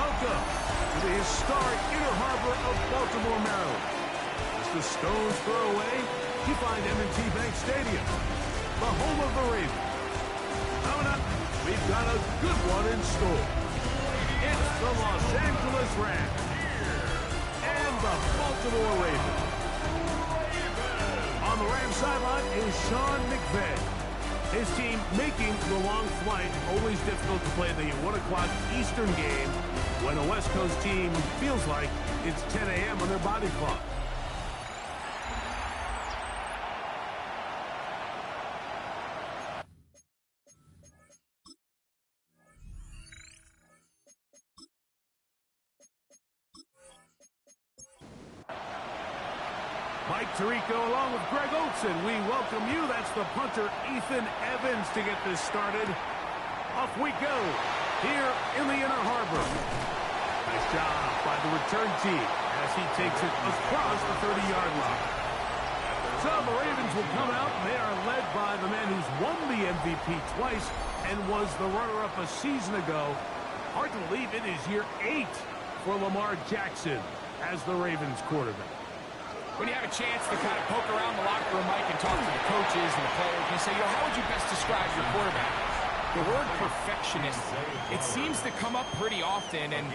Welcome to the historic Inner Harbor of Baltimore, Maryland. Just a stone's throw away, you find M&T Bank Stadium, the home of the Ravens. Coming up, we've got a good one in store. It's the Los Angeles Rams and the Baltimore Ravens. On the Rams sideline is Sean McVay. His team making the long flight. Always difficult to play the 1 o'clock Eastern game when a West Coast team feels like it's 10 a.m. on their body clock. Mike Tirico along with Greg Olson. We welcome you. That's the punter, Ethan Evans, to get this started. Off we go here in the Inner Harbor. Nice job by the return team as he takes it across the 30-yard line. So the Ravens will come out, and they are led by the man who's won the MVP twice and was the runner-up a season ago. Hard to believe it is year 8 for Lamar Jackson as the Ravens quarterback. When you have a chance to kind of poke around the locker room, Mike, and talk to the coaches and the players, and you say, how would you best describe your quarterback? The word perfectionist, it seems to come up pretty often, and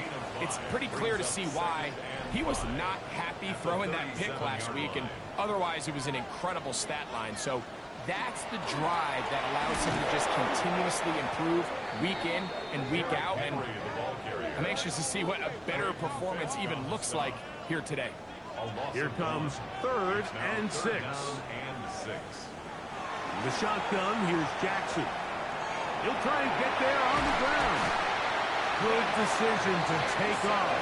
it's pretty clear to see why. He was not happy throwing that pick last week, and otherwise it was an incredible stat line. So that's the drive that allows him to just continuously improve week in and week out, and I'm anxious to see what a better performance even looks like here today. Here comes 3rd and 6. The shotgun, here's Jackson. He'll try and get there on the ground. Good decision to take off.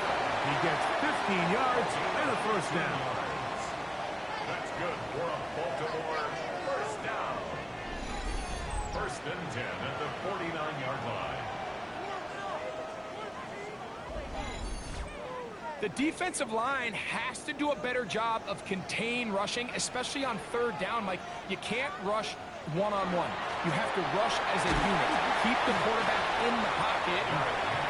He gets 15 yards and a first down. That's good for a Baltimore first down. 1st and 10 at the 49-yard line. The defensive line has to do a better job of contain rushing, especially on 3rd down. Mike, you can't rush one-on-one. You have to rush as a unit. Keep the quarterback in the pocket.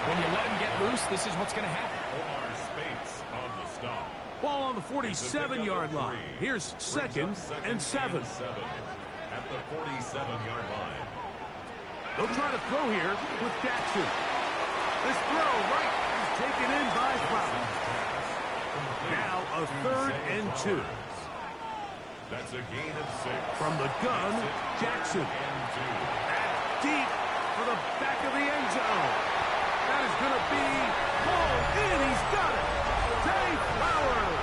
When you let him get loose, this is what's going to happen. Omar Speights on the stop. Ball on the 47-yard line. Here's 2nd and 7. At the 47-yard line. They'll try to throw here with Jackson. This throw right is taken in by Fowler. Now a 3rd and 2. That's a gain of 6. From the gun, Jackson. That's deep for the back of the end zone. That is going to be pulled in. He's got it. Zay Flowers.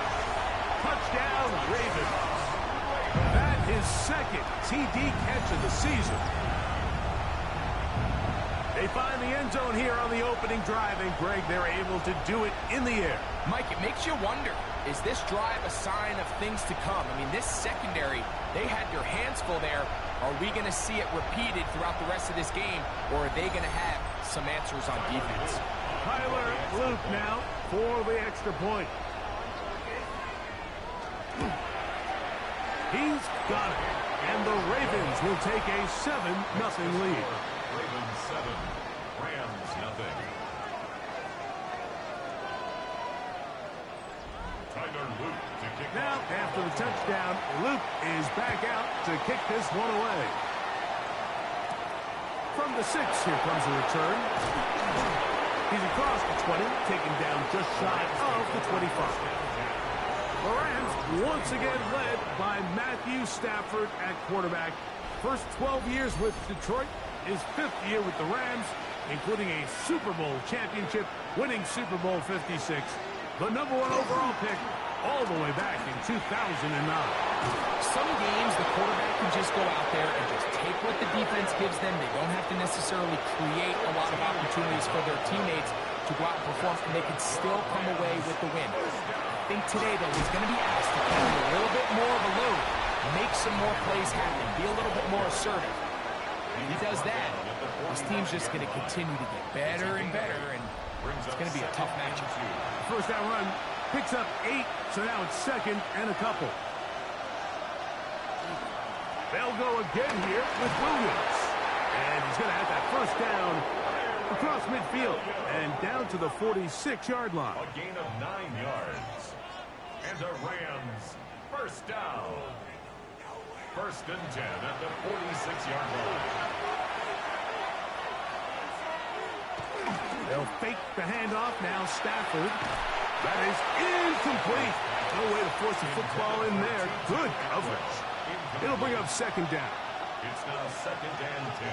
Touchdown, Ravens. That is 2nd TD catch of the season. They find the end zone here on the opening drive, and Greg, they're able to do it in the air. Mike, it makes you wonder, is this drive a sign of things to come? I mean, this secondary, they had their hands full there. Are we going to see it repeated throughout the rest of this game, or are they going to have some answers on defense? Tyler Luke now for the extra point. He's got it, and the Ravens will take a 7-0 lead. Ravens 7, Rams nothing. Tyler Luke to kick Now, off. after the touchdown, Luke is back out to kick this one away. From the 6, here comes a return. He's across the 20, taken down just shy of the 25. The Rams once again led by Matthew Stafford at quarterback. First 12 years with Detroit, his 5th year with the Rams, including a Super Bowl championship, winning Super Bowl 56. The #1 overall pick all the way back in 2009. Some games, the quarterback can just go out there and just take what the defense gives them. They don't have to necessarily create a lot of opportunities for their teammates to go out and perform, and they can still come away with the win. I think today, though, he's going to be asked to carry a little bit more of a load, make some more plays happen, be a little bit more assertive. If he does that, his team's just going to continue to get better and better, and it's going to be a tough matchup. First down run picks up 8, so now it's 2nd and a couple. They'll go again here with Williams. And he's going to have that first down across midfield and down to the 46-yard line. A gain of 9 yards. And the Rams, first down. First and 10 at the 46-yard line. They'll fake the handoff now. Stafford. That is incomplete. No way to force the football in there. Good coverage. It'll bring up second down. It's now second and 10.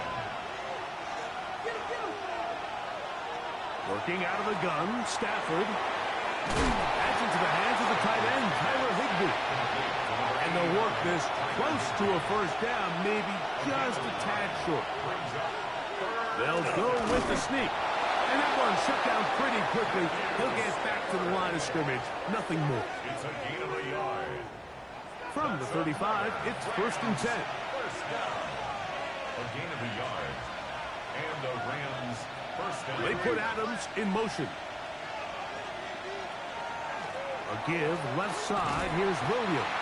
Working out of the gun, Stafford. That's into the hands of the tight end, Tyler Higbee. And they'll work this close to a first down, maybe just a tad short. They'll go with the sneak. And that one shut down pretty quickly. He'll get back to the line of scrimmage. Nothing more. It's a gain of a yard. From the 35, it's first and 10. First down. A gain of a yard. And the Rams, first down. They put Adams in motion. A give left side. Here's Williams.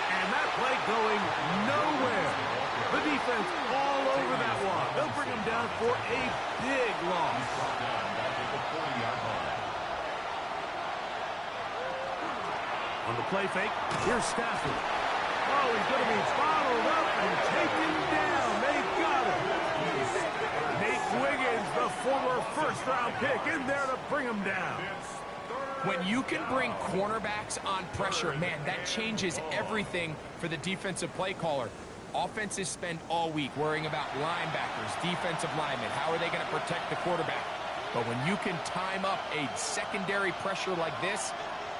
And that play going nowhere. The defense all over that one. They'll bring him down for a big loss. On the play fake, here's Stafford. Oh, he's going to be bottled up and taken down. They got him. Nate Wiggins, the former first-round pick, in there to bring him down. When you can bring cornerbacks on pressure, man, that changes everything for the defensive play caller. Offenses spend all week worrying about linebackers, defensive linemen. How are they going to protect the quarterback? But when you can time up a secondary pressure like this,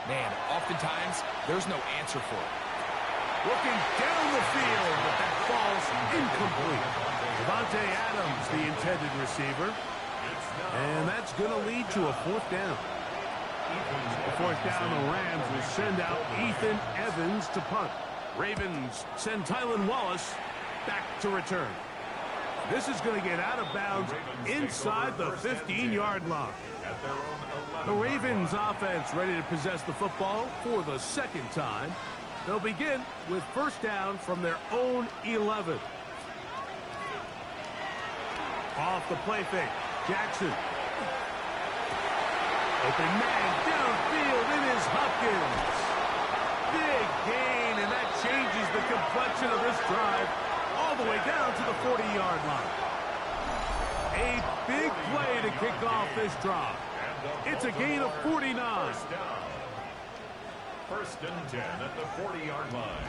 man, oftentimes there's no answer for it. Looking down the field, but that falls incomplete. Davante Adams, the intended receiver. And that's going to lead to a fourth down. The fourth down, the Rams will send out Ethan Evans to punt. Ravens send Tylan Wallace back to return. This is going to get out of bounds inside the 15-yard line. The Ravens offense ready to possess the football for the second time. They'll begin with first down from their own 11. Off the play fake, Jackson. Open man downfield, it is Hopkins. Big gain, and that changes the complexion of this drive all the way down to the 40-yard line. A big play to kick off this drive. It's a gain of 49. First and 10 at the 40-yard line.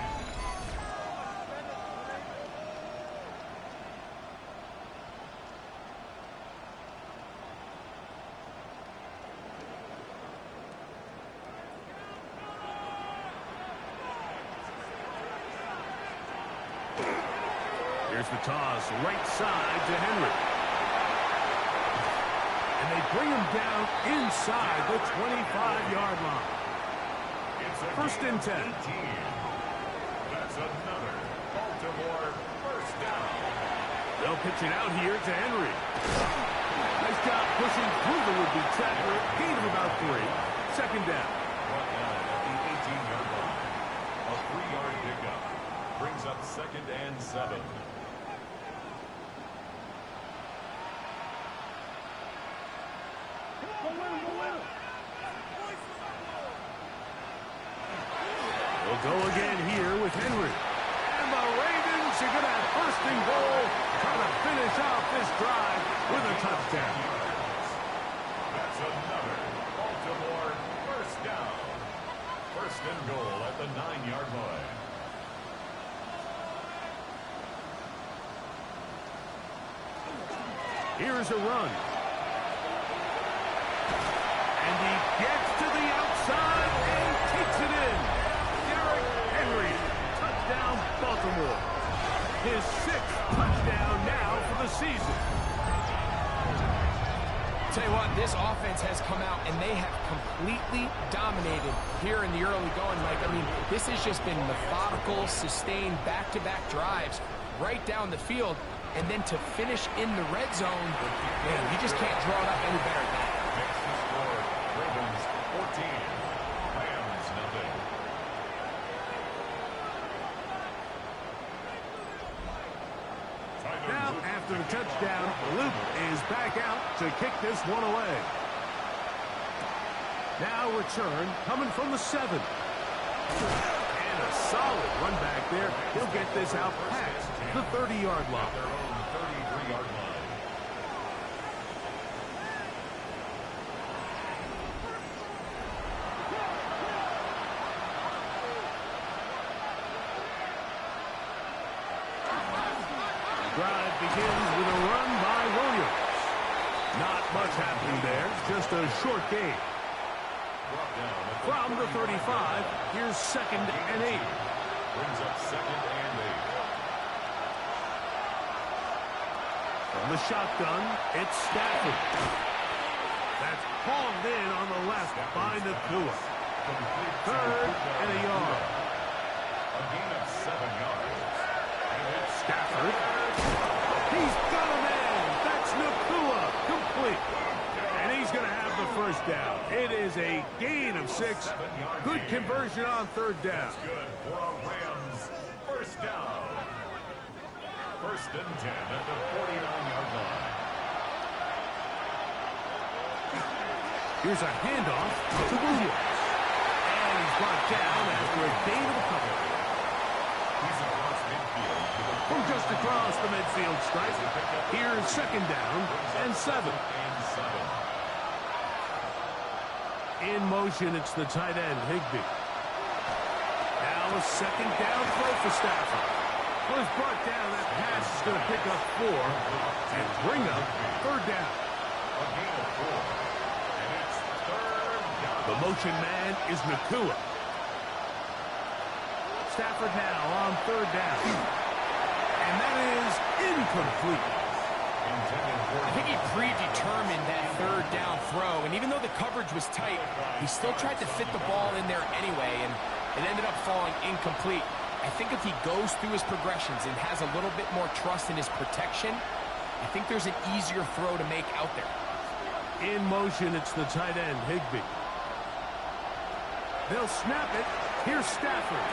Here's the toss, right side to Henry. And they bring him down inside the 25-yard line. First and 10. That's another Baltimore first down. They'll pitch it out here to Henry. Nice job pushing through the would-be tackler. Gain of about 3. Second down. Brought down at the 18-yard line. A 3-yard pickup brings up second and 7. They'll go again here with Henry. And the Ravens are going to have first and goal, trying to finish off this drive with a touchdown. That's another Baltimore first down. First and goal at the 9-yard line. Here's a run. And he gets to the outside and takes it in. Derrick Henry, touchdown Baltimore. His 6th touchdown now for the season. Tell you what, this offense has come out and they have completely dominated here in the early going. Like, I mean, this has just been methodical, sustained, back-to-back drives right down the field. And then to finish in the red zone, man, you just can't draw it up any better than that. Next to score, Ravens 14, Rams nothing. Now, after the touchdown. Luke is back out to kick this one away. Now return coming from the 7. And a solid run back there. He'll get this out past the 30-yard line. Their own 33-yard line. Drive begins with a run by Williams. Not much happening there, just a short gain. From the 35, here's 2nd and 8. Brings up 2nd and 8. From the shotgun, it's Stafford. That's hauled in on the left by Nacua. 3rd and a yard. A gain of 7 yards. Stafford. He's got a man. That's Nacua. Complete. And he's going to have the first down. It is a gain of 6. Good conversion on 3rd down. Good for a Rams first down. 1st and 10 at the 49-yard line. Here's a handoff to Williams. And he's brought down after a gain of a couple. He's across midfield. From just across the midfield stripe. Here's 2nd down and 7. In motion, it's the tight end, Higbee. Now a 2nd down throw for Stafford. Was brought down. That pass is going to pick up 4 and bring up 3rd down. A gain of 4. And it's 3rd down. The motion man is Nacua. Stafford now on 3rd down. And that is incomplete. I think he predetermined that 3rd down throw, and even though the coverage was tight, he still tried to fit the ball in there anyway, and it ended up falling incomplete. I think if he goes through his progressions and has a little bit more trust in his protection, I think there's an easier throw to make out there. In motion, it's the tight end, Higbee. They'll snap it. Here's Stafford.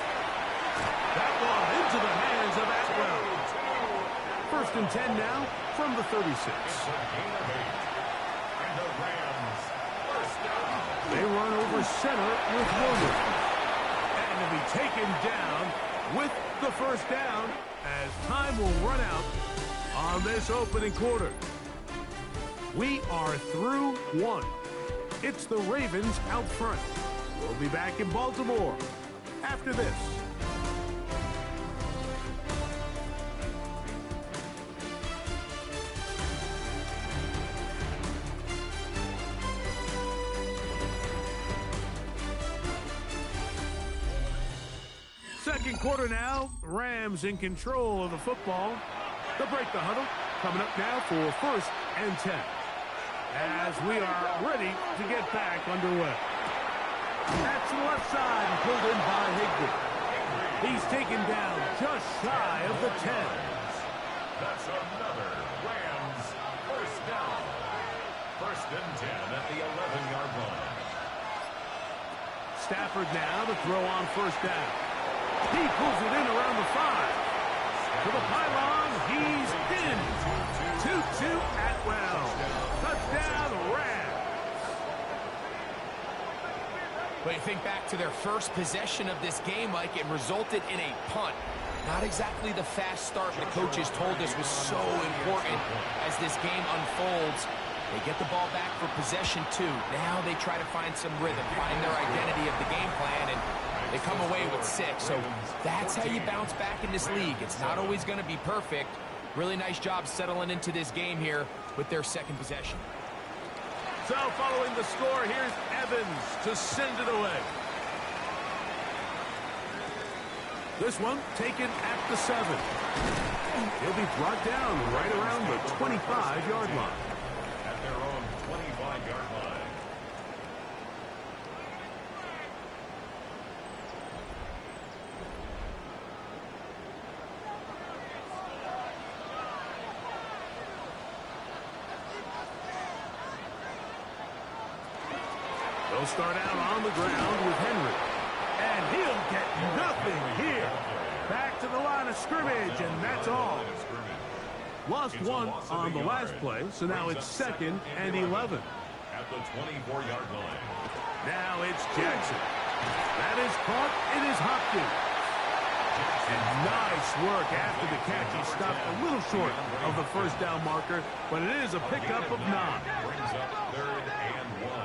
That ball into the hands of Atwell. 1st and 10 now from the 36. It's a gain of 8. And the Rams first down. They run over center with Williams. And to be taken down with the 1st down as time will run out on this opening quarter. We are through 1. It's the Ravens out front. We'll be back in Baltimore after this. Second quarter now. Rams in control of the football. They'll break the huddle. Coming up now for 1st and 10. As we are ready to get back underway. That's the left side and pulled in by Higbee. He's taken down just shy of the 10. That's another Rams first down. 1st and 10 at the 11-yard line. Stafford now to throw on 1st down. He pulls it in around the 5. To the pylon, he's in. 2-2 Atwell. Touchdown, Rams. But you think back to their first possession of this game, Mike, it resulted in a punt. Not exactly the fast start the coaches told us was so important as this game unfolds. They get the ball back for possession 2. Now they try to find some rhythm, find their identity of the game plan, and they come away with 6. So that's how you bounce back in this league. It's not always going to be perfect. Really nice job settling into this game here with their 2nd possession. So following the score, here's Evans to send it away. This one taken at the 7. He'll be brought down right around the 25-yard line. At their own 25-yard line. They'll start out on the ground with Henry. And he'll get nothing here. Back to the line of scrimmage, and that's all. Lost It's a one loss of on a the yard. last play, so now Brings it's up second and 11. At the 24-yard line. Now it's Jackson. That is caught. It is Hopkins. And nice work after the catch. He stopped a little short of the first down marker, but it is a pickup of 9. Brings up 3rd and 1.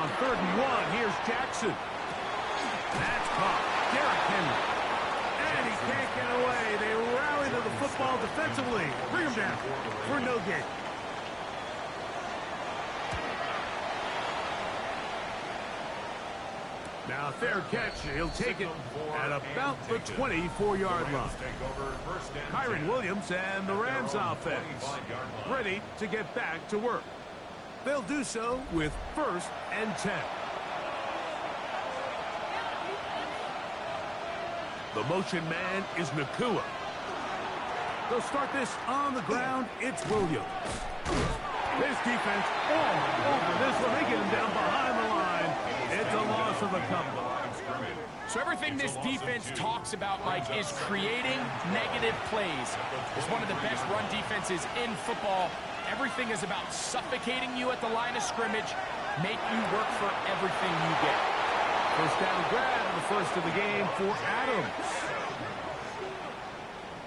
On 3rd and 1, here's Jackson. That's caught. Derrick Henry. And he can't get away. They rally to the football defensively. Bring him down for no gain. Now, fair catch. He'll take it at about the 24-yard line. Kyren Williams and the Rams offense ready to get back to work. They'll do so with 1st and 10. The motion man is Nakua. They'll start this on the ground. It's Williams. This defense all over this one. They get him down behind the line. It's a loss of a couple. So everything this defense talks about, Mike, is creating negative plays. It's one of the best run defenses in football. Everything is about suffocating you at the line of scrimmage, make you work for everything you get. First down grab, the first of the game for Adams.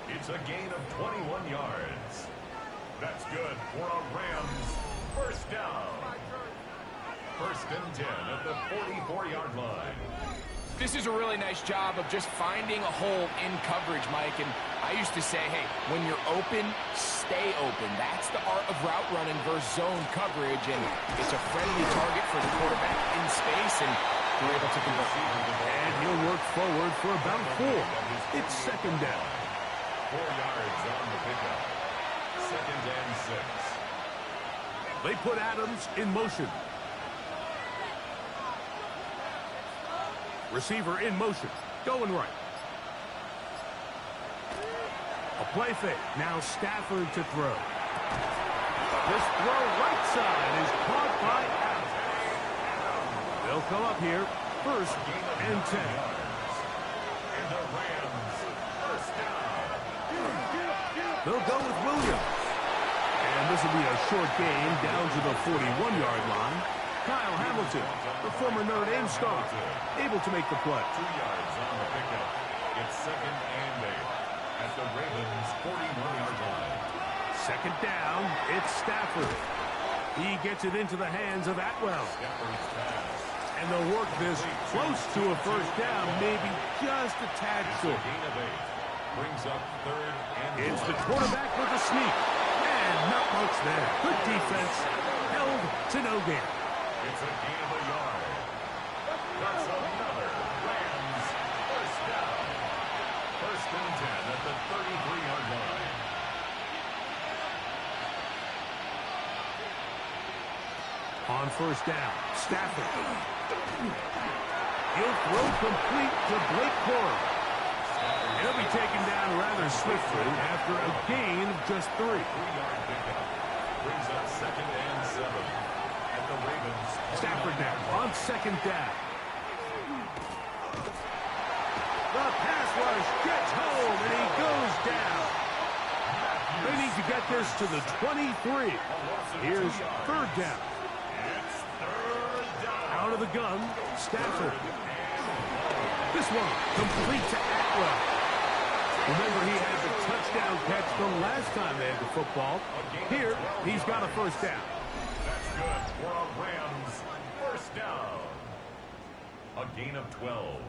It's a gain of 21 yards. That's good for a Rams first down. 1st and 10 at the 44-yard line. This is a really nice job of just finding a hole in coverage, Mike. And I used to say, hey, when you're open, stay open. That's the art of route running versus zone coverage. And it's a friendly target for the quarterback in space, and they're able to convert. And he'll work forward for about 4. It's 2nd down. 4 yards on the pickup. 2nd and 6. They put Adams in motion. Receiver in motion. Going right. A play fake. Now Stafford to throw. This throw right side is caught by Adams. They'll come up here. 1st and 10. And the Rams first down. They'll go with Williams. And this will be a short gain down to the 41-yard line. Kyle Hamilton, the former Notre Dame star, able to make the play. 2 yards on the pickup. It's 2nd and 8 at the Ravens 41-yard line. 2nd down, it's Stafford. He gets it into the hands of Atwell. Stafford's pass. And they'll work this close to a first down, maybe just a tad short. Gain of 8. Brings up 3rd and 1. It's the quarterback with a sneak. And not much there. Good defense. Held to no gain. It's a gain of a yard. That's another Rams first down. 1st and 10 at the 33-yard line. On first down, Stafford. He'll throw complete to Blake Corum. He'll be taken down rather swiftly after a gain of just 3. 3-yard pickup. Brings up 2nd and 7 at the Ravens. Stafford now on 2nd down. The pass rush gets home and he goes down. They need to get this to the 23. Here's 3rd down. It's 3rd down. Out of the gun, Stafford. This one complete to Atwell. Remember, he had the touchdown catch the last time they had the football. Here, he's got a first down. That's good for a Rams first down. A gain of 12.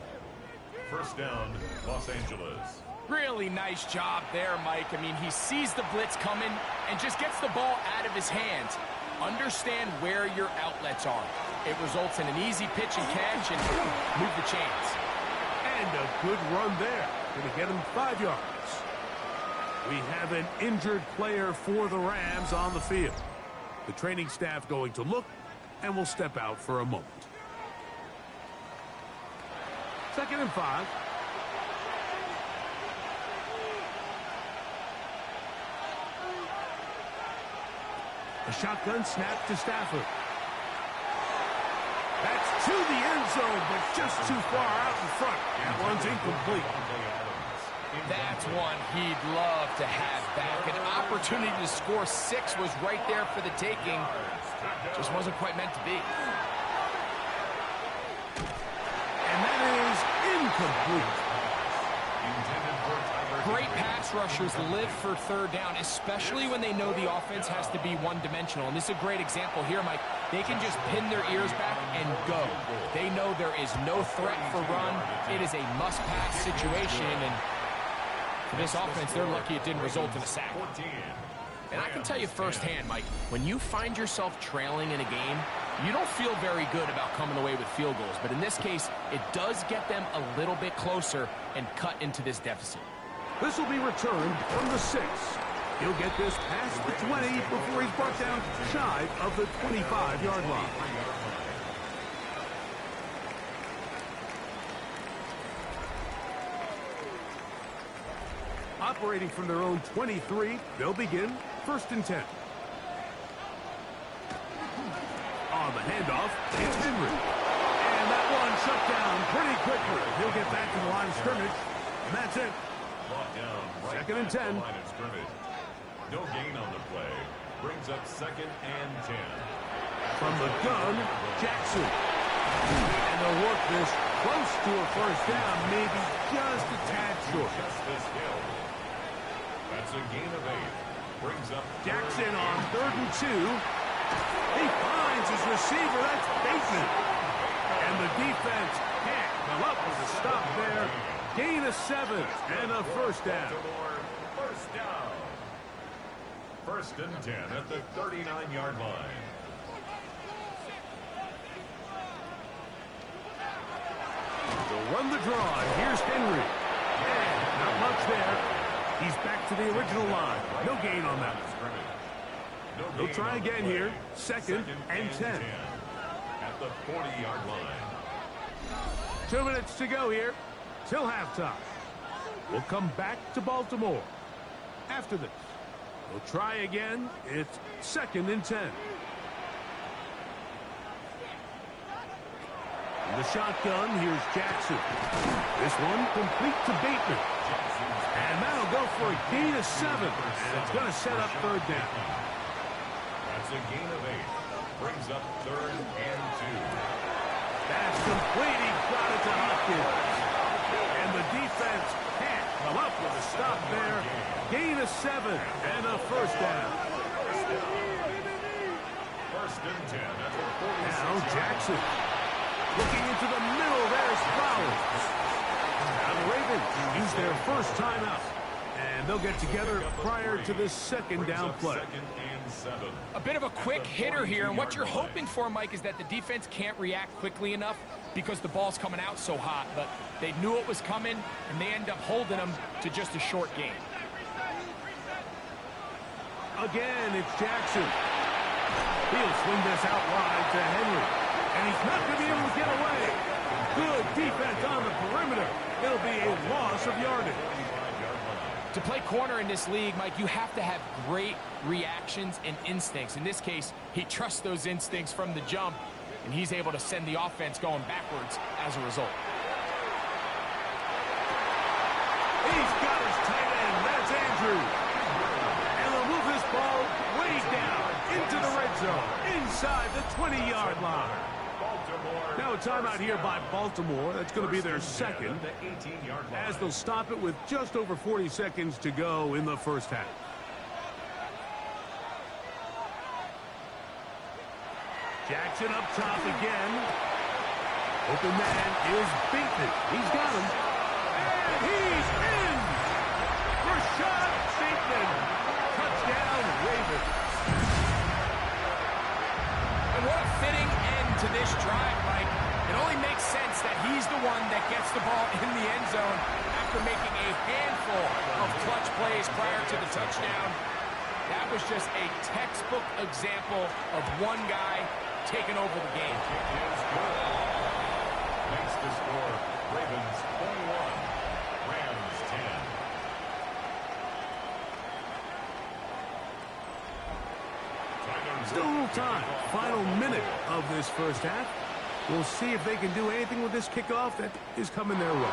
First down, Los Angeles. Really nice job there, Mike. I mean, he sees the blitz coming and just gets the ball out of his hands. Understand where your outlets are. It results in an easy pitch and catch and move the chains. And a good run there. Going to get him 5 yards. We have an injured player for the Rams on the field. The training staff going to look and will step out for a moment. 2nd and 5. A shotgun snap to Stafford. That's to the end zone, but just too far out in front. That one's incomplete. That's one he'd love to have back. An opportunity to score 6 was right there for the taking. Just wasn't quite meant to be. And that is incomplete. Great pass rushers live for third down, especially when they know the offense has to be one-dimensional. And this is a great example here, Mike. They can just pin their ears back and go. They know there is no threat for run. It is a must-pass situation, and for this offense, they're lucky it didn't result in a sack. And I can tell you firsthand, Mike, when you find yourself trailing in a game, you don't feel very good about coming away with field goals. But in this case, it does get them a little bit closer and cut into this deficit. This will be returned from the 6. He'll get this past the 20 before he's brought down shy of the 25-yard line. Operating from their own 23, they'll begin 1st and 10. On the handoff, it's Henry. And that one shut down pretty quickly. He'll get back to the line of scrimmage, and that's it. Right 2nd and 10. Line of scrimmage. No gain on the play. Brings up 2nd and 10. From the gun, Jackson. And they'll work this close to a 1st down, maybe just a tad short. Justice Hill. That's a gain of 8. Brings up Jackson on 3rd and 2. He finds his receiver. That's Bateman. And the defense can't come up with a stop there. Gain of 7 and a 1st down. 1st down. 1st and 10 at the 39-yard line. They'll run the draw, and here's Henry. And not much there. He's back to the original line. No gain on that. They'll try again here. 2nd and 10. At the 40-yard line. 2 minutes to go here till halftime. We'll come back to Baltimore after this. We'll try again. It's 2nd and 10. In the shotgun, here's Jackson. This one complete to Bateman. And that'll go for a gain of 7. And it's going to set up 3rd down. That's a gain of 8. Brings up 3rd and 2. That's complete. He got it to Hopkins. And the defense can't come up with a stop there. Gain of 7 and a 1st down. 1st and 10 at the 46. Now Jackson. Looking into the middle, there's Flowers. Now the Ravens use their 1st timeout. And they'll get together prior to this 2nd down play. 2nd and 7. A bit of a quick hitter here, and what you're hoping for, Mike, is that the defense can't react quickly enough because the ball's coming out so hot. But they knew it was coming, and they end up holding them to just a short game. Again, it's Jackson. He'll swing this out wide to Henry. And he's not going to be able to get away. Good defense on the perimeter. It'll be a loss of yardage. To play corner in this league, Mike, you have to have great reactions and instincts. In this case, he trusts those instincts from the jump, and he's able to send the offense going backwards as a result. He's got his tight end. That's Andrews. And they'll move this ball way down into the red zone, inside the 20-yard line. Now a timeout here by Baltimore. That's going to be their 2nd, as they'll stop it with just over 40 seconds to go in the 1st half. Jackson up top again. Open man is Bateman. He's got him. And he's in! Rashad Bateman. Touchdown, Ravens. And what a fitting end to this drive, Mike. It only makes sense that he's the one that gets the ball in the end zone after making a handful of clutch plays prior to the touchdown. That was just a textbook example of one guy taking over the game. Makes the score Ravens 21, Rams 10. Still a little time. Final minute of this 1st half. We'll see if they can do anything with this kickoff that is coming their way.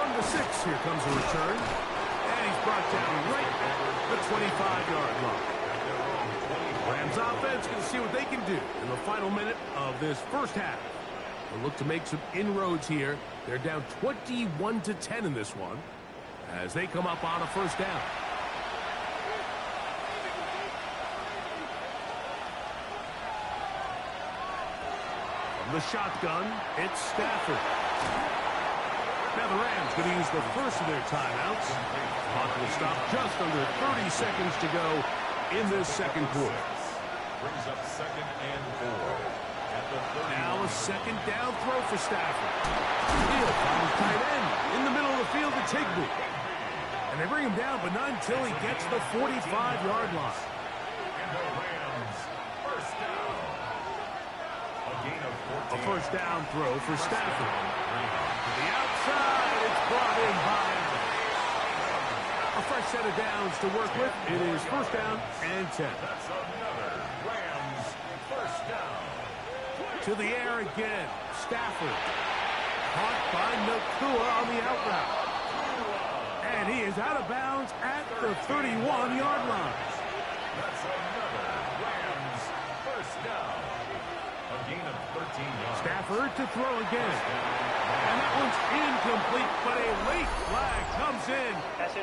From the 6, here comes a return. And he's brought down right at the 25-yard line. Rams offense going to see what they can do in the final minute of this first half. They'll look to make some inroads here. They're down 21-10 in this one as they come up on a first down. From the shotgun, it's Stafford. Now the Rams going to use the first of their timeouts. Clock will stop just under 30 seconds to go in this second quarter. Brings up 2nd and 4 at the 30. Now a second down throw for Stafford. He'll find tight end in the middle of the field to Higbee. And they bring him down, but not until he gets the 45-yard line. And the Rams, first down. A gain of 14. A first down throw for Stafford. To the outside, it's brought in by a fresh set of downs to work with. It is first down and 10. That's another Rams first down. To the air again. Stafford. Caught by Nakua on the out route. And he is out of bounds at the 31-yard line. That's another Rams first down. A gain of 13 yards. Stafford to throw again. And that one's incomplete, but a late flag comes in.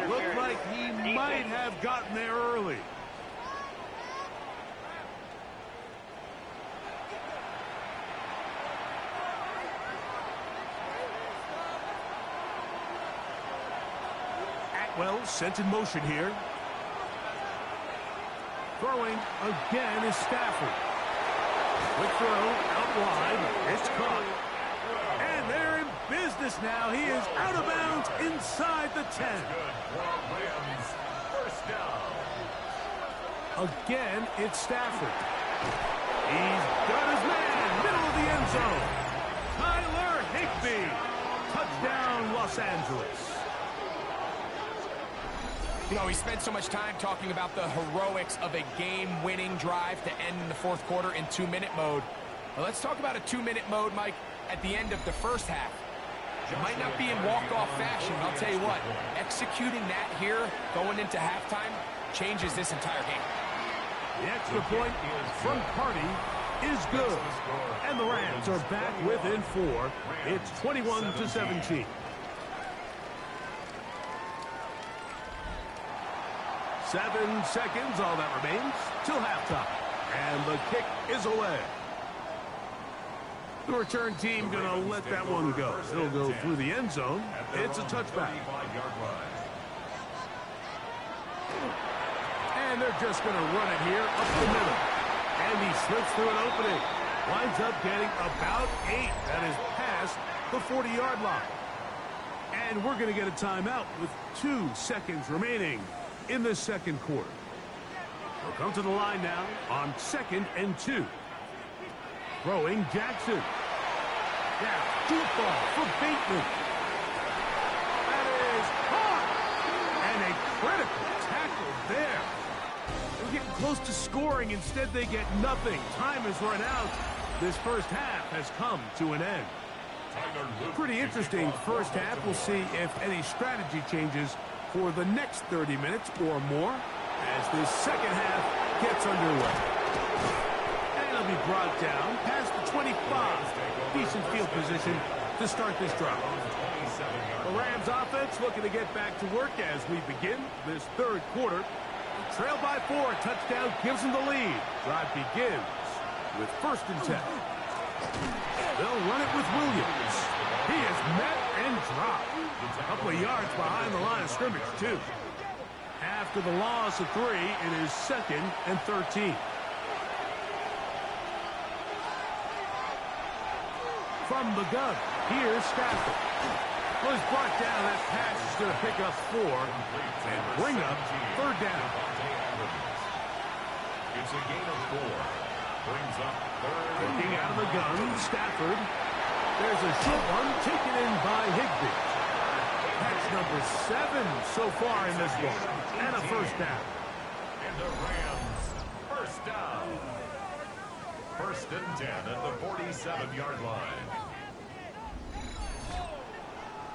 Looked like he might have gotten there early. Atwell sent in motion here. Throwing again is Stafford. Quick throw out wide. It's caught. And they're in business now. He is out of bounds inside the 10. Rams first down. Again, it's Stafford. He's got his man, middle of the end zone. Tyler Higbee. Touchdown, Los Angeles. You know, we spent so much time talking about the heroics of a game-winning drive to end in the fourth quarter in 2-minute mode. Well, let's talk about a 2-minute mode, Mike, at the end of the first half. It might not be in walk-off fashion, but I'll tell you what, executing that here going into halftime changes this entire game. The extra point from Party is good. And the Rams are back within 4. It's 21-17. 7 seconds, all that remains, till halftime. And the kick is away. The return team going to let that one go. It'll go through the end zone. It's a touchback. And they're just going to run it here up the middle. And he slips through an opening. Winds up getting about 8. That is past the 40-yard line. And we're going to get a timeout with 2 seconds remaining in the second quarter. We'll come to the line now on 2nd and 2. Throwing Jackson. Now, deep ball for Bateman. That is caught. And a critical tackle there. They were getting close to scoring. Instead, they get nothing. Time has run out. This first half has come to an end. Pretty interesting first half. We'll see if any strategy changes for the next 30 minutes or more as this second half gets underway. And it'll be brought down past the 25. Decent field position to start this drive. The Rams offense looking to get back to work as we begin this third quarter. Trail by 4, touchdown gives them the lead. Drive begins with 1st and 10. They'll run it with Williams. He is met and dropped. A couple of yards behind the line of scrimmage, too. After the loss of 3, it is 2nd and 13. From the gun, here's Stafford. Was brought down. That pass is going to pick up 4 and bring up 3rd down. It's a gain of 4. Brings up 3rd. Looking out of the gun, Stafford. There's a short one taken in by Higbee. Catch number 7 so far in this one. And a first down. And the Rams, first down. 1st and 10 at the 47-yard line.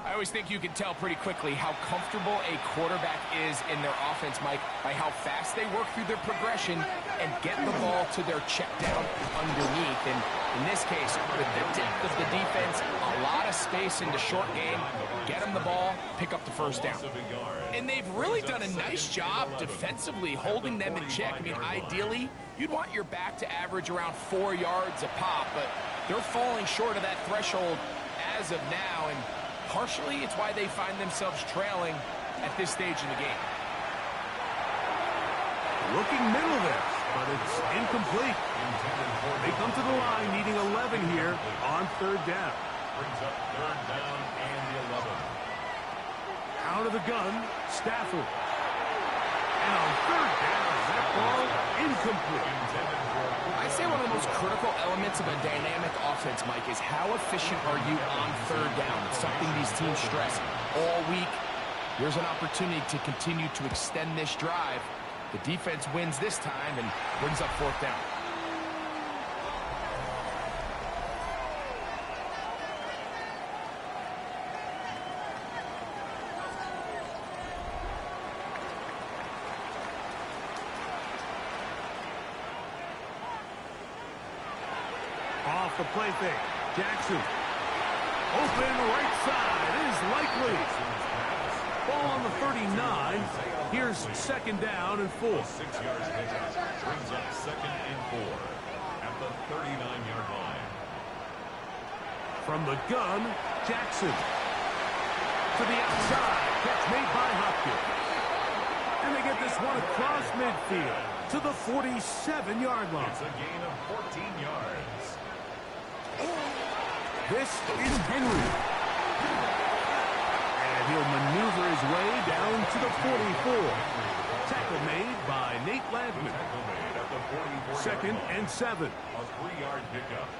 I always think you can tell pretty quickly how comfortable a quarterback is in their offense, Mike, by how fast they work through their progression and get the ball to their check down underneath. And in this case, with the depth of the defense, a lot of space in the short game, get them the ball, pick up the first down. And they've really done a nice job defensively holding them in check. I mean, ideally, you'd want your back to average around 4 yards a pop, but they're falling short of that threshold as of now, and partially it's why they find themselves trailing at this stage in the game. Looking middle there, but it's incomplete. They come to the line needing 11 here on third down. Brings up third down and the 11. Out of the gun, Stafford. And on third down, that ball incomplete. I'd say one of the most critical elements of a dynamic offense, Mike, is how efficient are you on third down? It's something these teams stress all week. Here's an opportunity to continue to extend this drive. The defense wins this time and brings up fourth down. Off the play fake. Jackson. Open right side is likely. Ball on the 39. Here's second down and 4. 6 yards pickup brings up second and 4 at the 39-yard line. From the gun, Jackson. To the outside. Catch made by Hopkins. And they get this one across midfield to the 47-yard line. It's a gain of 14 yards. This is Henry. And he'll maneuver his way down to the 44. Tackle made by Nate Landman. Tackle made at the 44-yard Second line. and 7. A 3-yard pickup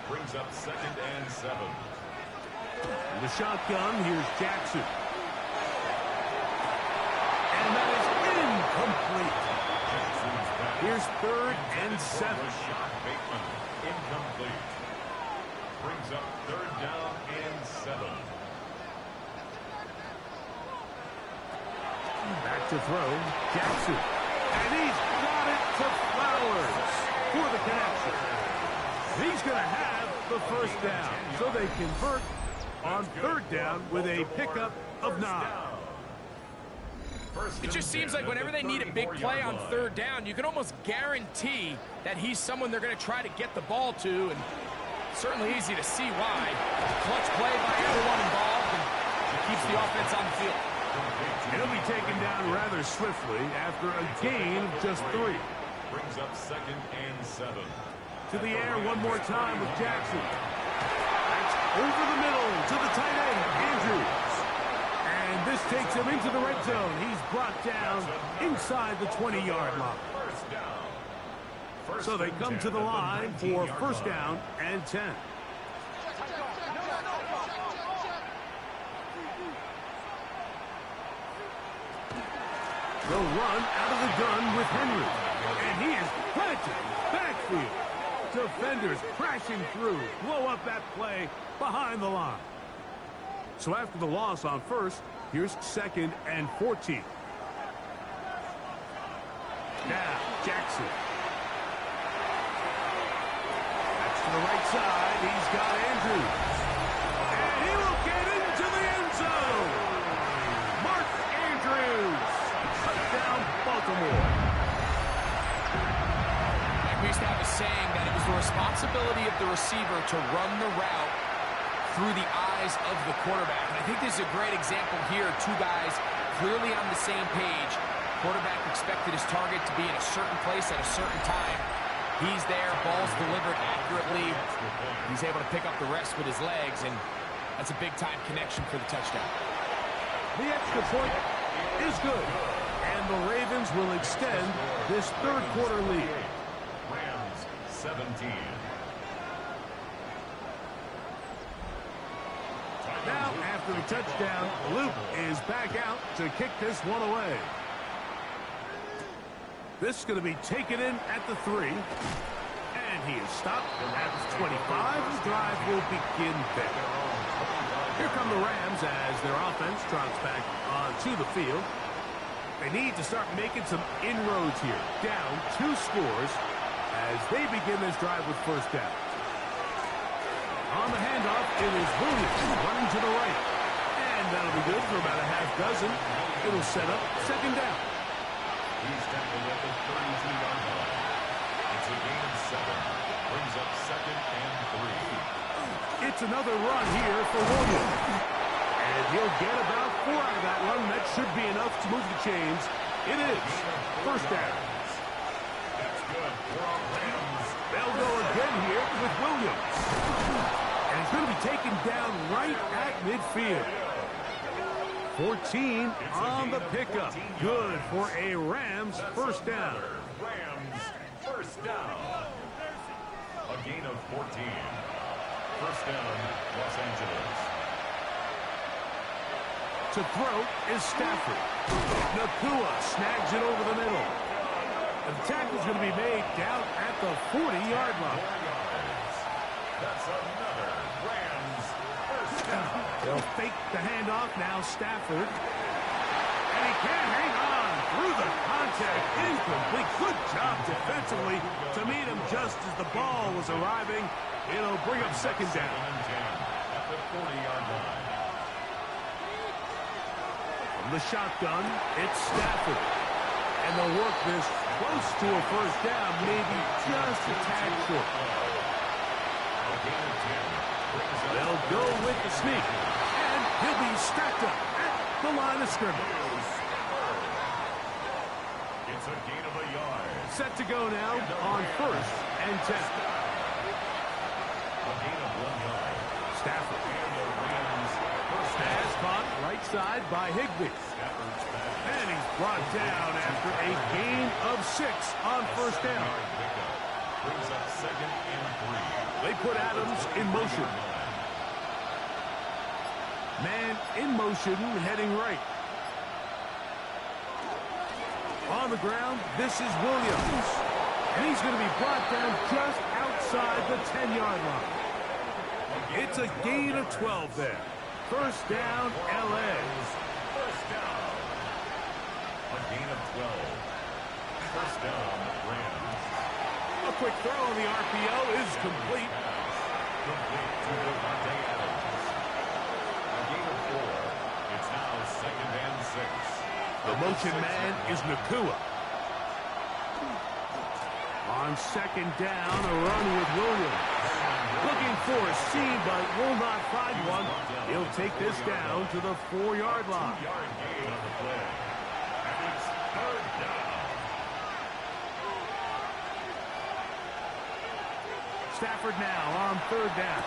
brings up second and 7. In the shotgun, here's Jackson. And that is incomplete. Jackson's back. Here's third and 7. Rashad Bateman, incomplete. Brings up third down and 7. Back to throw, Jackson. And he's got it to Flowers for the connection. He's going to have the first down. So they convert on third down with a pickup of 9. It just seems like whenever they need a big play on third down, you can almost guarantee that he's someone they're going to try to get the ball to, and certainly easy to see why. Clutch play by everyone involved, and it keeps the offense on the field. He'll be taken down rather swiftly after a gain of just 3. Brings up second and 7. To the air one more time with Jackson. That's over the middle to the tight end, Andrews. And this takes him into the red zone. He's brought down inside the 20-yard line. First down. So they come to the line for first down and 10. They'll run out of the gun with Henry. And he is planted backfield. Defenders crashing through. Blow up that play behind the line. So after the loss on first, here's second and 14. Now, Jackson. That's to the right side. He's got Andrews. And he will get into the end zone. Mark Andrews. Touchdown, Baltimore. We used to have a saying that it was the responsibility of the receiver to run the route through the eyes of the quarterback. And I think this is a great example here. Two guys clearly on the same page. Quarterback expected his target to be in a certain place at a certain time. He's there, ball's delivered accurately. He's able to pick up the rest with his legs, and that's a big-time connection for the touchdown. The extra point is good. And the Ravens will extend this third quarter lead. Rams 17. Now, after the touchdown, Luke is back out to kick this one away. This is going to be taken in at the 3. And he is stopped at 25. The drive will begin there. Here come the Rams as their offense trots back onto the field. They need to start making some inroads here. Down 2 scores as they begin this drive with first down. On the handoff, it is Williams running to the right. And that'll be good for about a half dozen. It'll set up second down. He's tackled at the 32-yard line. It's a gain of 7. Brings up second and 3. It's another run here for Williams. And he'll get about 4 out of that one. That should be enough to move the chains. It is first down. That's good for our Rams. They'll go again here with Williams. And he's going to be taken down right at midfield. 14 on the pickup. Good for a Rams first down. Rams first down. A gain of 14. First down, Los Angeles. To throw is Stafford. Nakua snags it over the middle. And the tackle's going to be made down at the 40-yard line. That's another Rams first down. They'll fake the handoff now, Stafford. And he can't hang on through the contact. Incomplete. Good job defensively to meet him just as the ball was arriving. It'll bring up second down. At the 40-yard line. From the shotgun, it's Stafford. And they'll work this close to a first down, maybe just a tad short. They'll go with the sneak. And he'll be stacked up at the line of scrimmage. It's a gain of a yard. Set to go now on first and 10. A gain of 1 yard. Stafford. And the Rams first Pass caught right side by Higbee. Stafford's back. And he's brought down after a gain of 6 on first down. Yard pickup. Brings up second and 3. They put Adams in motion. Man in motion, heading right. On the ground, this is Williams. And he's going to be brought down just outside the 10-yard line. It's a gain of 12 there. First down, L.A. First down. A gain of 12. First down, Rams. A quick throw on the RPO is complete. Complete to Devontae Adams. A gain of 4. It's now second and 6. The motion man is Nakua. On second down, a run with Williams. Looking for a seam, but will not find one. He'll take this down to the 4-yard line. 2-yard gain on the play. And it's third down. Stafford now on third down.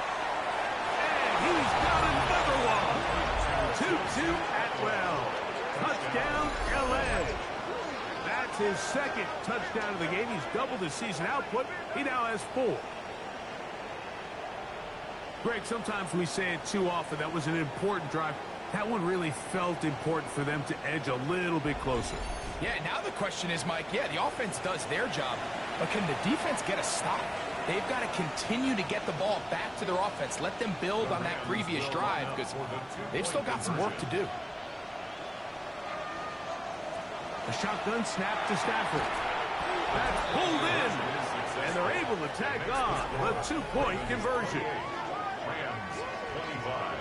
And he's got another one. 2-2 Atwell. Touchdown, L.A. That's his second touchdown of the game. He's doubled his season output. He now has 4. Greg, sometimes we say it too often. That was an important drive. That one really felt important for them to edge a little bit closer. Yeah, now the question is, Mike, yeah, the offense does their job, but can the defense get a stop? They've got to continue to get the ball back to their offense. Let them build on that previous drive because they've still got some work to do. A shotgun snap to Stafford. That's pulled in. And they're able to tag on the 2-point conversion. Rams 25.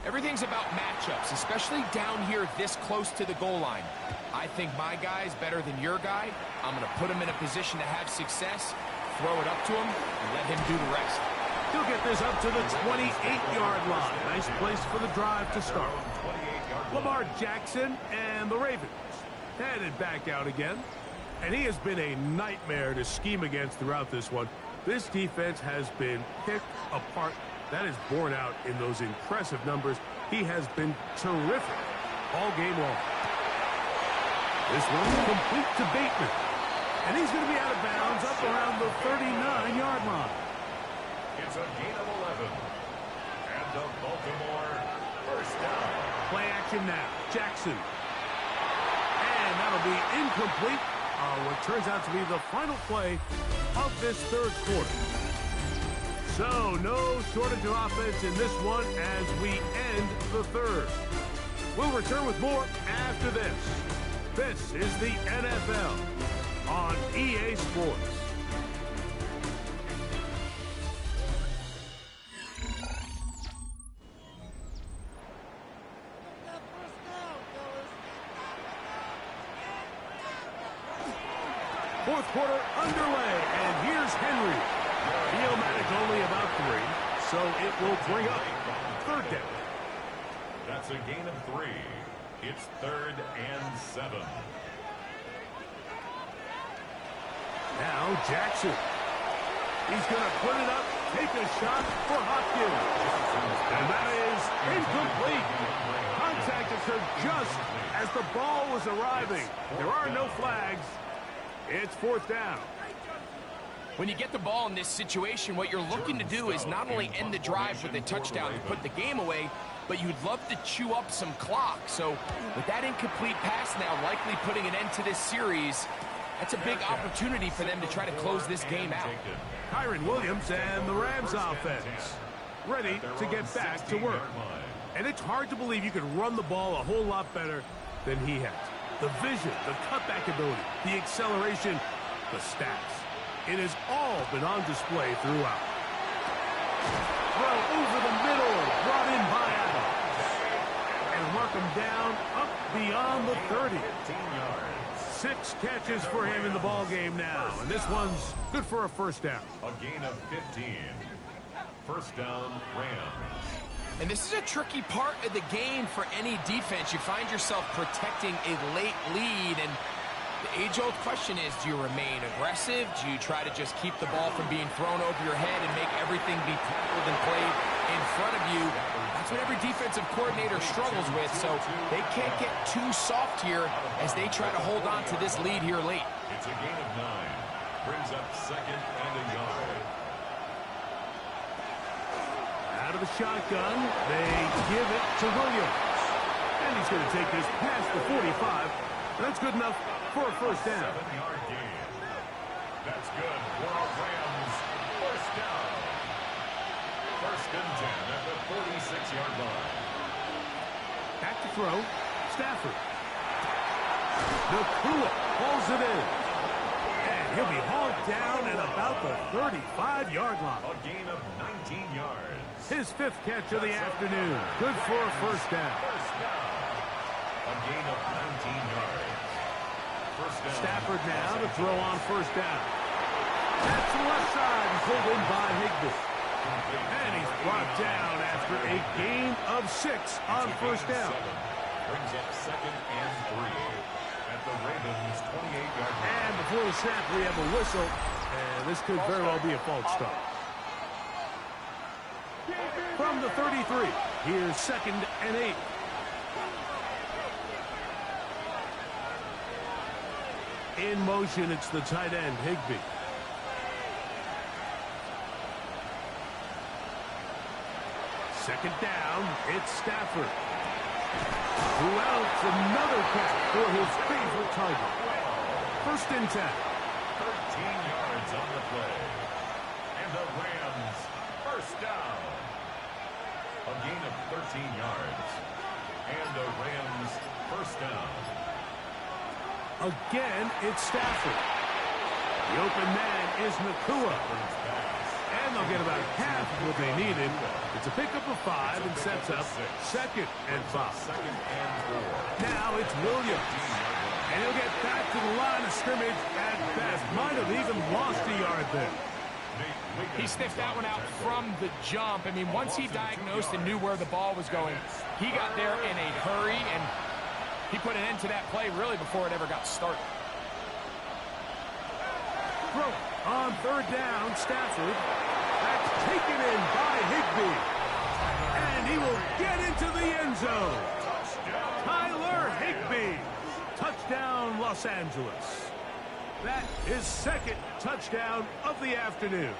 Everything's about matchups, especially down here this close to the goal line. I think my guy's better than your guy. I'm going to put him in a position to have success, throw it up to him, and let him do the rest. He'll get this up to the 28-yard line. Nice place for the drive to start. Lamar Jackson and the Ravens headed back out again. And he has been a nightmare to scheme against throughout this one. This defense has been picked apart. That is borne out in those impressive numbers. He has been terrific all game long. This one's complete to Bateman. And he's going to be out of bounds up around the 39-yard line. It's a gain of 11. And the Baltimore first down. Play action now. Jackson. And that'll be incomplete. What turns out to be the final play of this third quarter. So, no shortage of offense in this one as we end the third. We'll return with more after this. This is the NFL on EA Sports. Fourth quarter underway, and here's Henry. Neomatic only about 3, so it will bring up third down. That's a gain of 3. It's 3rd and 7. Now Jackson. He's going to put it up, take a shot for Hopkins. And that is incomplete. Contact occurred just as the ball was arriving. There are no flags. It's fourth down. When you get the ball in this situation, what you're looking to do is not only end the drive with a touchdown to put the game away, but you'd love to chew up some clock. So with that incomplete pass now likely putting an end to this series, that's a big opportunity for them to try to close this game out. Kyren Williams and the Rams offense ready to get back to work. And it's hard to believe you could run the ball a whole lot better than he has. The vision, the cutback ability, the acceleration, the stats. It has all been on display throughout. Throw over the middle, brought in by Adams. And mark him down up beyond the 30. 6 catches for him in the ball game now. And this one's good for a first down. A gain of 15. First down, Rams. And this is a tricky part of the game for any defense. You find yourself protecting a late lead, and the age-old question is, do you remain aggressive? Do you try to just keep the ball from being thrown over your head and make everything be tackled and played in front of you? That's what every defensive coordinator struggles with, so they can't get too soft here as they try to hold on to this lead here late. It's a gain of 9. Brings up 2nd and a yard. Out of the shotgun, they give it to Williams. And he's going to take this past the 45. That's good enough for a first down. 7-yard gain. That's good for a Rams first down. First and 10 at the 46-yard line. Back to throw. Stafford. Nakua pulls it in. And he'll be hauled down at about the 35-yard line. A gain of 19 yards. His 5th catch of the afternoon. Good for a first down. First down. A gain of 19 yards. First down. Stafford now to throw on first down. That's the left side and pulled in by Higbee. And he's brought down after a gain of 6 on first down. Brings up 2nd and 3 at the Ravens 28-yard line. And before the snap, we have a whistle. And this could very well be a false start. From the 33, here's 2nd and 8. In motion, it's the tight end, Higbee. Second down, it's Stafford. Who else? Another catch for his favorite target. First and 10. 13 yards on the play. And the Rams first down. A gain of 13 yards. And the Rams first down. Again, it's Stafford. The open man is Nakua. And they'll get about half of what they needed. It's a pickup of 5 and sets up 2nd and 5. Second and 4. Now it's Williams. And he'll get back to the line of scrimmage at best. Might have even lost a yard there. He sniffed that one out from the jump. I mean, once he diagnosed and knew where the ball was going, he got there in a hurry, and he put an end to that play really before it ever got started. Throw on third down, Stafford. That's taken in by Higbee. And He will get into the end zone. Tyler Higbee. Touchdown, Los Angeles. That is second touchdown of the afternoon.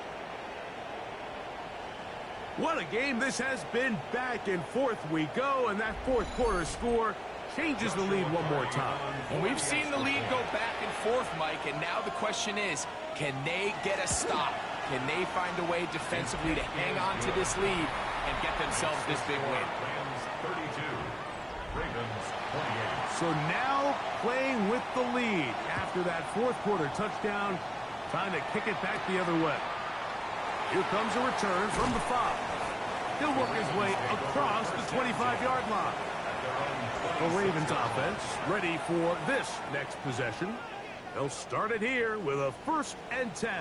What a game this has been. Back and forth we go, and that fourth quarter score changes the lead one more time. And we've seen the lead go back and forth, Mike, and now the question is, can they get a stop? Can they find a way defensively to hang on to this lead and get themselves this big win? Rams 32, Ravens 28. So now playing with the lead after that fourth quarter touchdown, trying to kick it back the other way. Here comes a return from the 5. He'll work his way across the 25-yard line. The Ravens offense ready for this next possession. They'll start it here with a 1st and 10.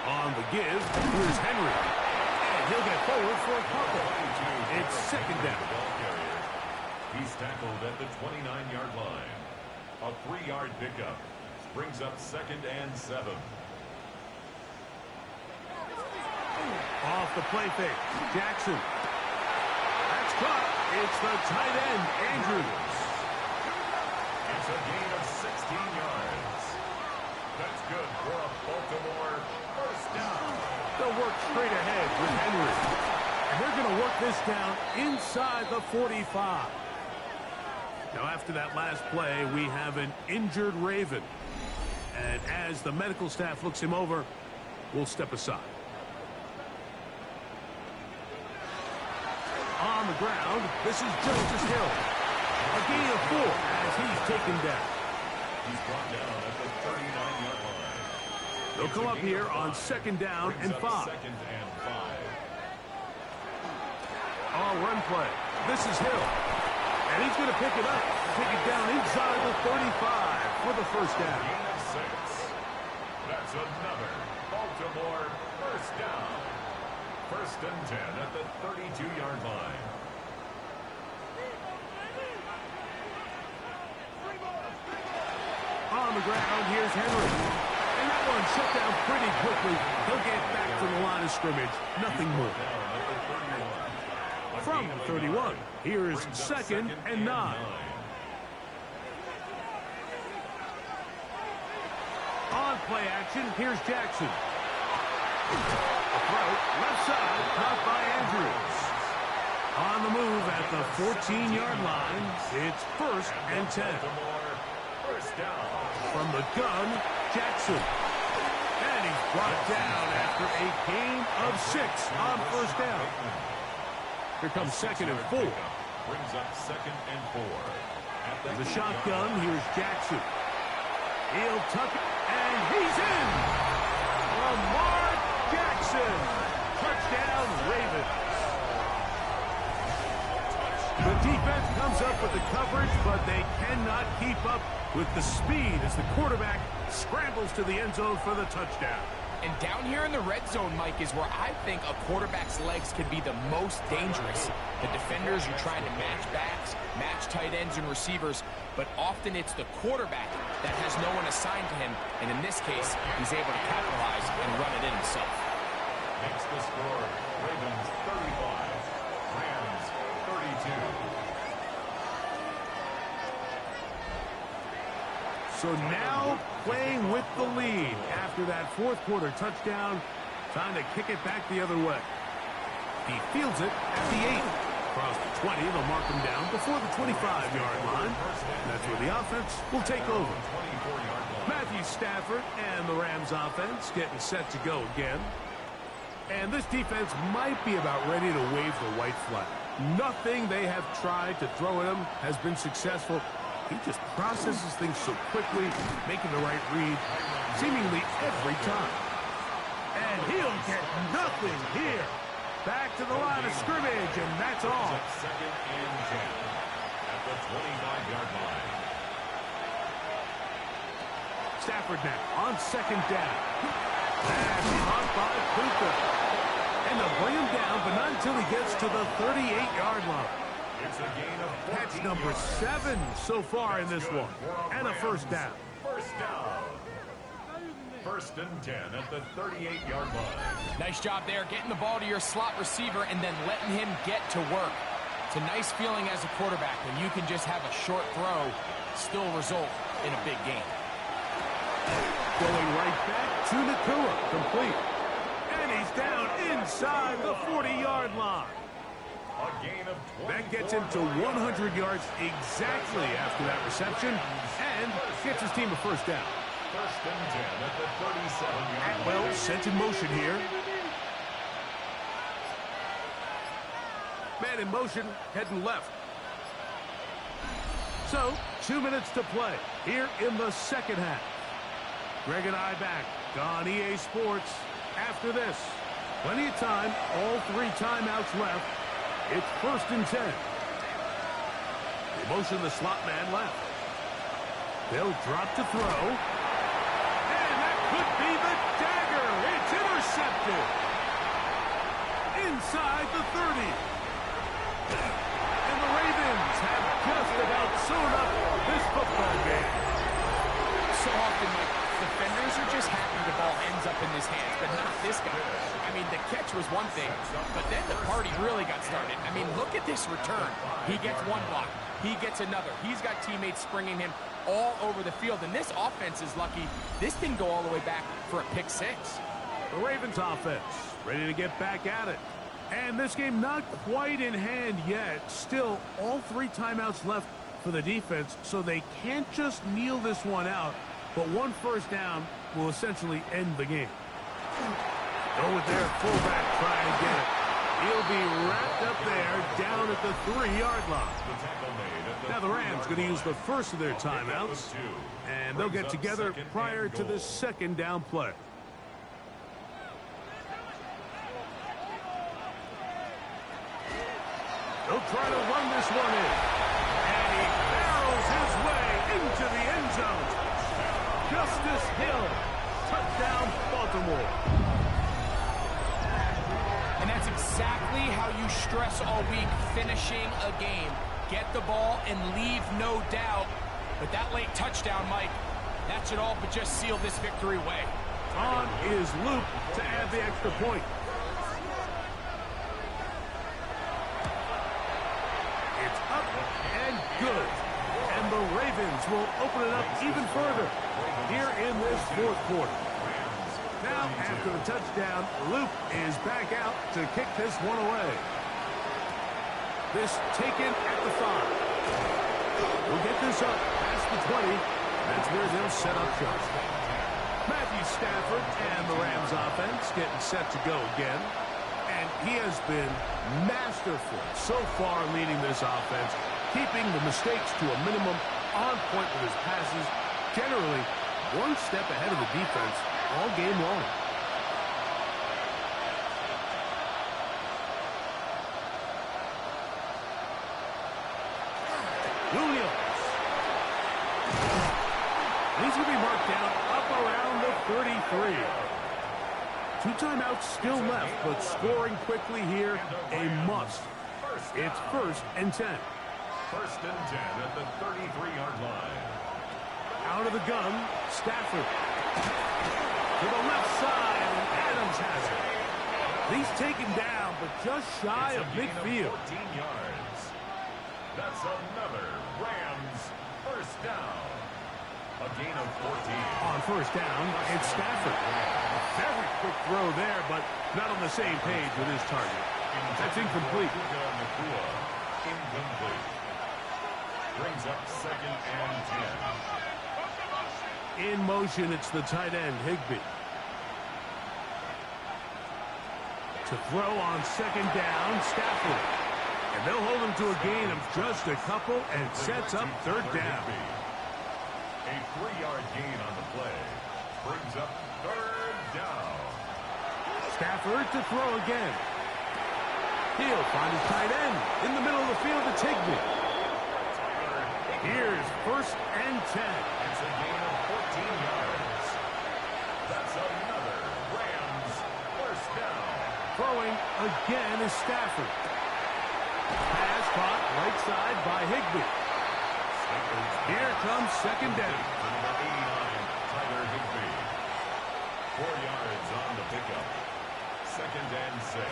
On the give, here's Henry. And he'll get forward for a couple. It's 2nd down. He's tackled at the 29-yard line. A 3-yard pickup brings up 2nd and 7. Off the play fake, Jackson. That's caught. It's the tight end, Andrews. It's a gain of 16 yards. That's good for a Baltimore 1st down. They'll work straight ahead with Henry. And they're going to work this down inside the 45. Now, after that last play, we have an injured Raven. And as the medical staff looks him over, we'll step aside. On the ground, this is Justice Hill. A gain of 4 as he's taken down. He's brought down at the 39-yard line. They'll come up here on 2nd down and 5. 2nd and 5. Oh, run play. This is Hill. And he's going to pick it up. Take it down inside the 35 for the 1st down. Gain of 6. That's another Baltimore 1st down. 1st and 10 at the 32-yard line. On the ground, here's Henry. And that one shut down pretty quickly. He'll get back to the line of scrimmage. Nothing more. From 31, here's 2nd and 9. On play action, here's Jackson. A throw, left side, caught by Andrews. On the move at the 14-yard line, it's 1st and 10. 1st down. From the gun, Jackson. And he's brought down after a gain of 6 on 1st down. Here comes 2nd and 4. Brings up 2nd and 4. The shotgun, here's Jackson. He'll tuck it, and he's in! Lamar Jackson! Touchdown, Ravens. The defense comes up with the coverage, but they cannot keep up with the speed as the quarterback scrambles to the end zone for the touchdown. And down here in the red zone, Mike, is where I think a quarterback's legs can be the most dangerous. The defenders are trying to match backs, match tight ends and receivers, but often it's the quarterback that has no one assigned to him, and in this case, he's able to capitalize and run it in himself. Makes the score Ravens 35, Rams 32. So now playing with the lead after that fourth quarter touchdown, trying to kick it back the other way. He fields it at the 8. Across the 20, they'll mark him down before the 25-yard line. That's where the offense will take over. Matthew Stafford and the Rams offense getting set to go again. And this defense might be about ready to wave the white flag. Nothing they have tried to throw at him has been successful. He just processes things so quickly, making the right read seemingly every time. And he'll get nothing here. Back to the line of scrimmage, and that's all. 2nd and 10 at the 25-yard line. Stafford now on 2nd down. And caught by Cooper. And they'll bring him down, but not until he gets to the 38-yard line. It's a gain of 14 Catch number 7 so far in this one. And a 1st down. first down. First and 10 at the 38-yard line. Nice job there, getting the ball to your slot receiver and then letting him get to work. It's a nice feeling as a quarterback when you can just have a short throw still result in a big game. Going right back to Nakua, complete. And he's down inside the 40-yard line. A gain of 24. That gets him to 100 yards exactly after that reception and gets his team a first down. First and 10 at the 37-yard line. Well, sent in motion here. Man in motion, heading left. So, 2 minutes to play here in the second half. Greg and I back on EA Sports after this. Plenty of time, all 3 timeouts left. It's first and 10. They motion the slot man left. They'll drop to throw. And that could be the dagger. It's intercepted. Inside the 30. And the Ravens have just about sewn up this football game. So often, Mike, defenders are just happy the ball ends up in his hands, but not this guy. I mean, the catch was one thing, but then the party really got started. I mean, look at this return. He gets one block. He gets another. He's got teammates springing him all over the field, and this offense is lucky. This didn't go all the way back for a pick six. The Ravens offense ready to get back at it. And this game not quite in hand yet. Still, all 3 timeouts left for the defense, so they can't just kneel this one out. But 1 first down will essentially end the game. Go with their fullback, try and get it. He'll be wrapped up there down at the 3-yard line. Now the Rams going to use the first of their timeouts, and they'll get together prior to the second down play. They'll try to run this one in. And he barrels his way into the end zone. Justice Hill. Touchdown, Baltimore. And that's exactly how you stress all week, finishing a game. Get the ball and leave no doubt. But that late touchdown, Mike, that should all but just seal this victory away. On is Luke to add the extra point. It's up and good. And the Ravens will open it up even further here in this 4th quarter. Now, after the touchdown, Luke is back out to kick this one away. This taken at the 5. We'll get this up past the 20. That's where they'll set up shop. Matthew Stafford and the Rams offense getting set to go again. And he has been masterful so far leading this offense, keeping the mistakes to a minimum, on point with his passes, generally 1 step ahead of the defense all game long. Williams. He's going to be marked down up around the 33. 2 timeouts still left, but scoring quickly here, a must. It's first and 10. First and 10 at the 33-yard line. Out of the gun, Stafford. To the left side, and Adams has it. He's taken down, but just shy of midfield. 14 yards. That's another Rams first down. A gain of 14. On first down, it's Stafford. A very quick throw there, but not on the same page with his target. That's incomplete. Incomplete. Brings up second and 10. In motion, it's the tight end, Higbee. To throw on second down, Stafford. And they'll hold him to a gain of just a couple and sets up third down. A 3-yard gain on the play. Brings up third down. Stafford to throw again. He'll find his tight end in the middle of the field to Higbee. Here's first and 10. It's a gain of 14 yards. That's another Rams first down. Throwing again is Stafford. Pass caught right side by Higbee. Here comes second down. 4 yards on the pickup. 2nd and 6.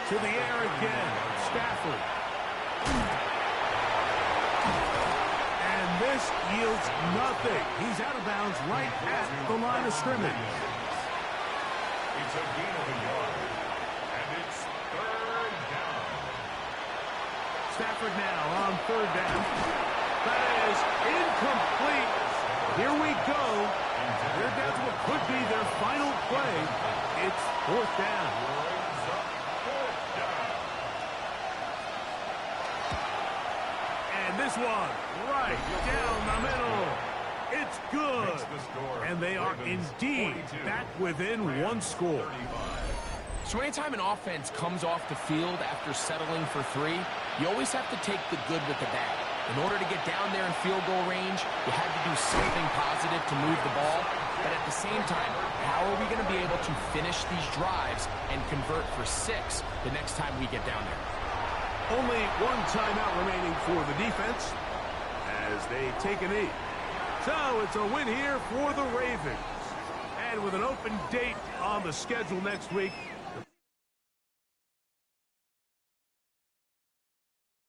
To the air again. Stafford. And this yields nothing. He's out of bounds right at the line of scrimmage. It's a gain of a yard. And it's 3rd down. Stafford now on 3rd down. That is incomplete. Here we go. They're down to what could be their final play. It's 4th down. And this one right down the middle. It's good. And they are indeed back within 1 score. So anytime an offense comes off the field after settling for 3, you always have to take the good with the bad. In order to get down there in field goal range, you had to do something positive to move the ball. But at the same time, how are we going to be able to finish these drives and convert for 6 the next time we get down there? Only 1 timeout remaining for the defense as they take a knee. So it's a win here for the Ravens. And with an open date on the schedule next week,